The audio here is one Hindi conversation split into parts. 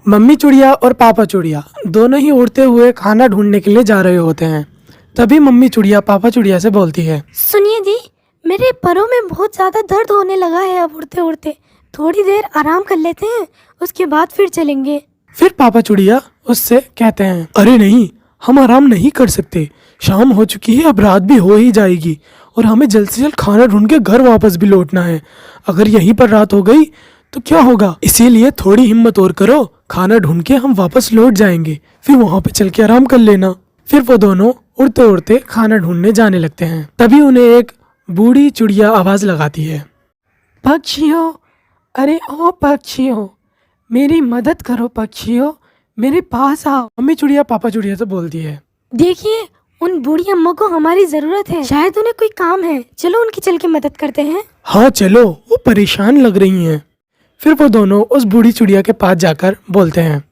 मम्मी चिड़िया और पापा चिड़िया दोनों ही उड़ते हुए खाना ढूंढने के लिए जा रहे होते हैं। तभी मम्मी चिड़िया पापा चिड़िया से बोलती है, सुनिए जी, मेरे पैरों में बहुत ज़्यादा दर्द होने लगा है अब उड़ते उड़ते। थोड़ी देर आराम कर लेते हैं, उसके बाद फिर चलेंगे। फिर पापा चिड़िया उससे कहते हैं, अरे नहीं, हम आराम नहीं कर सकते। शाम हो चुकी है, अब रात भी हो ही जाएगी और हमें जल्द से जल्द खाना ढूंढ के घर वापस भी लौटना है। अगर यहीं पर रात हो गई तो क्या होगा, इसीलिए थोड़ी हिम्मत और करो, खाना ढूंढ के हम वापस लौट जाएंगे, फिर वहां पे चल के आराम कर लेना। फिर वो दोनों उड़ते उड़ते खाना ढूंढने जाने लगते हैं। तभी उन्हें एक बूढ़ी चिड़िया आवाज लगाती है, पक्षियों, अरे ओ पक्षियों, मेरी मदद करो पक्षियों, मेरे पास आओ। मम्मी चिड़िया पापा चिड़िया से बोलती है, देखिए, उन बूढ़ी अम्मा को हमारी ज़रूरत है, शायद उन्हें कोई काम है। चलो उनकी चल के मदद करते हैं। हाँ चलो, वो परेशान लग रही हैं। फिर वो दोनों उस बूढ़ी चिड़िया के पास जाकर बोलते हैं,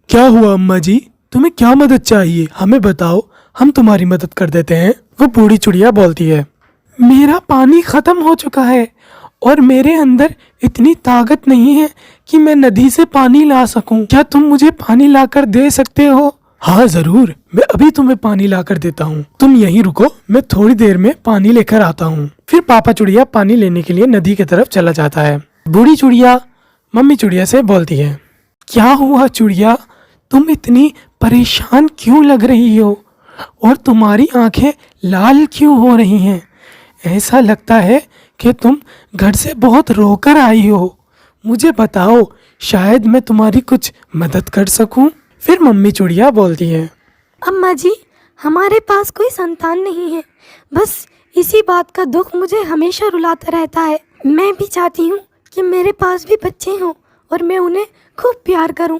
क्या हुआ अम्मा जी, तुम्हें क्या मदद चाहिए, हमें बताओ, हम तुम्हारी मदद कर देते हैं। वो बूढ़ी चिड़िया बोलती है, मेरा पानी खत्म हो चुका है और मेरे अंदर इतनी ताकत नहीं है कि मैं नदी से पानी ला सकूं। क्या तुम मुझे पानी लाकर दे सकते हो? हाँ जरूर, मैं अभी तुम्हें पानी लाकर देता हूँ, तुम यहीं रुको, मैं थोड़ी देर में पानी लेकर आता हूँ। फिर पापा चिड़िया पानी लेने के लिए नदी की तरफ चला जाता है। बूढ़ी चिड़िया मम्मी चिड़िया से बोलती है, क्या हुआ चिड़िया, तुम इतनी परेशान क्यों लग रही हो और तुम्हारी आंखें लाल क्यों हो रही हैं? ऐसा लगता है कि तुम घर से बहुत रोकर आई हो। मुझे बताओ, शायद मैं तुम्हारी कुछ मदद कर सकूं। फिर मम्मी चिड़िया बोलती है, अम्मा जी, हमारे पास कोई संतान नहीं है, बस इसी बात का दुख मुझे हमेशा रुलाता रहता है। मैं भी चाहती हूँ कि मेरे पास भी बच्चे हों और मैं उन्हें खूब प्यार करूँ,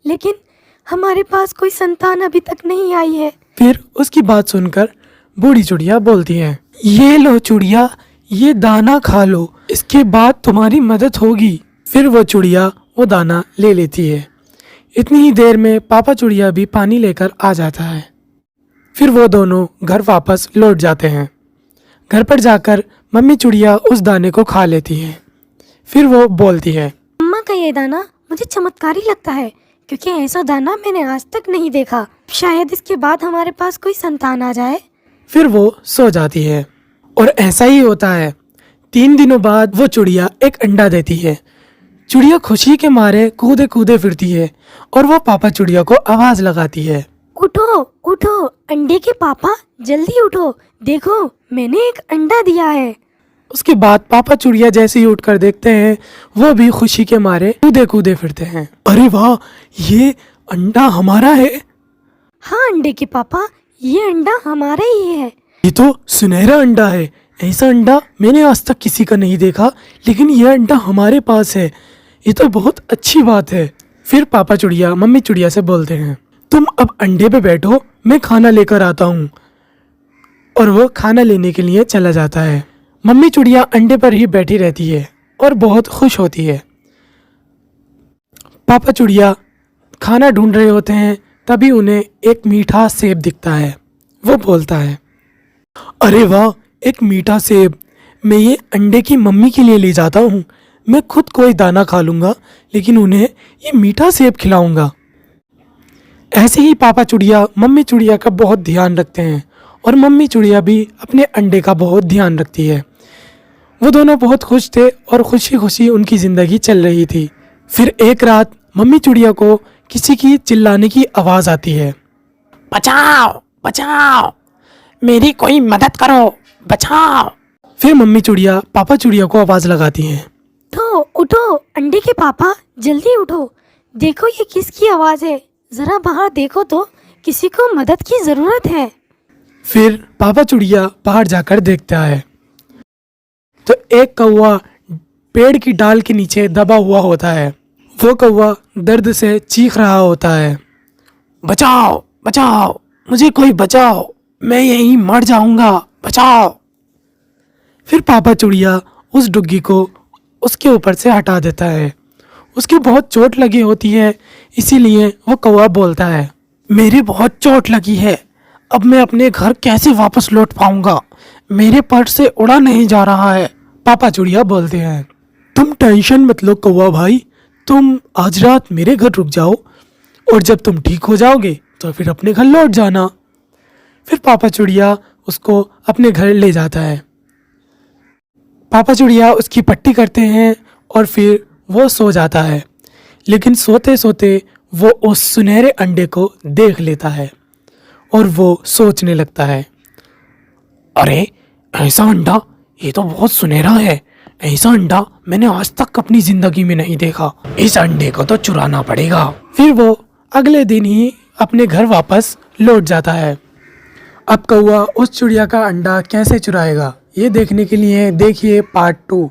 लेकिन हमारे पास कोई संतान अभी तक नहीं आई है। फिर उसकी बात सुनकर बूढ़ी चिड़िया बोलती है, ये लो चिड़िया, ये दाना खा लो, इसके बाद तुम्हारी मदद होगी। फिर वो चिड़िया वो दाना ले लेती है। इतनी ही देर में पापा चिड़िया भी पानी लेकर आ जाता है। फिर वो दोनों घर वापस लौट जाते हैं। घर पर जाकर मम्मी चिड़िया उस दाने को खा लेती है। फिर वो बोलती है, अम्मा का ये दाना मुझे चमत्कारी लगता है, क्योंकि ऐसा दाना मैंने आज तक नहीं देखा। शायद इसके बाद हमारे पास कोई संतान आ जाए। फिर वो सो जाती है और ऐसा ही होता है। 3 दिनों बाद वो चिड़िया एक अंडा देती है। चिड़िया खुशी के मारे कूदे कूदे फिरती है और वो पापा चिड़िया को आवाज लगाती है, उठो उठो अंडे के पापा, जल्दी उठो, देखो मैंने एक अंडा दिया है। उसके बाद पापा चिड़िया जैसे ही उठकर देखते हैं, वो भी खुशी के मारे कूदे कूदे फिरते हैं। अरे वाह, ये अंडा हमारा है। हाँ अंडे के पापा, ये अंडा हमारा ही है। ये तो सुनहरा अंडा है, ऐसा अंडा मैंने आज तक किसी का नहीं देखा, लेकिन ये अंडा हमारे पास है, ये तो बहुत अच्छी बात है। फिर पापा चिड़िया मम्मी चिड़िया से बोलते हैं, तुम अब अंडे पे बैठो, मैं खाना लेकर आता हूँ। और वो खाना लेने के लिए चला जाता है। मम्मी चिड़िया अंडे पर ही बैठी रहती है और बहुत खुश होती है। पापा चिड़िया खाना ढूंढ रहे होते हैं, तभी उन्हें एक मीठा सेब दिखता है। वो बोलता है, अरे वाह, एक मीठा सेब, मैं ये अंडे की मम्मी के लिए ले जाता हूँ। मैं खुद कोई दाना खा लूँगा, लेकिन उन्हें ये मीठा सेब खिलाऊंगा। ऐसे ही पापा चिड़िया मम्मी चिड़िया का बहुत ध्यान रखते हैं और मम्मी चिड़िया भी अपने अंडे का बहुत ध्यान रखती है। वो दोनों बहुत खुश थे और खुशी खुशी उनकी ज़िंदगी चल रही थी। फिर एक रात मम्मी चिड़िया को किसी की चिल्लाने की आवाज़ आती है, बचाओ बचाओ, मेरी कोई मदद करो, बचाओ। फिर मम्मी चिड़िया पापा चिड़िया को आवाज़ लगाती हैं, तो उठो अंडे के पापा, जल्दी उठो, देखो ये किसकी आवाज़ है, ज़रा बाहर देखो तो किसी को मदद की ज़रूरत है। फिर पापा चिड़िया बाहर जाकर देखता है तो एक कौवा पेड़ की डाल के नीचे दबा हुआ होता है। वो कौवा दर्द से चीख रहा होता है, बचाओ बचाओ, मुझे कोई बचाओ, मैं यहीं मर जाऊंगा, बचाओ। फिर पापा चिड़िया उस डुग्गी को उसके ऊपर से हटा देता है। उसकी बहुत चोट लगी होती है, इसीलिए वो कौवा बोलता है, मेरे बहुत चोट लगी है, अब मैं अपने घर कैसे वापस लौट पाऊंगा, मेरे पर से उड़ा नहीं जा रहा है। पापा चिड़िया बोलते हैं, तुम टेंशन मत लो कौवा भाई, तुम आज रात मेरे घर रुक जाओ, और जब तुम ठीक हो जाओगे तो फिर अपने घर लौट जाना। फिर पापा चिड़िया उसको अपने घर ले जाता है। पापा चिड़िया उसकी पट्टी करते हैं और फिर वो सो जाता है। लेकिन सोते सोते वो उस सुनहरे अंडे को देख लेता है और वो सोचने लगता है, अरे ऐसा अंडा, ये तो बहुत सुनहरा है। ऐसा अंडा मैंने आज तक अपनी जिंदगी में नहीं देखा। इस अंडे को तो चुराना पड़ेगा। फिर वो अगले दिन ही अपने घर वापस लौट जाता है। अब कौवा उस चिड़िया का अंडा कैसे चुराएगा, ये देखने के लिए देखिए पार्ट 2।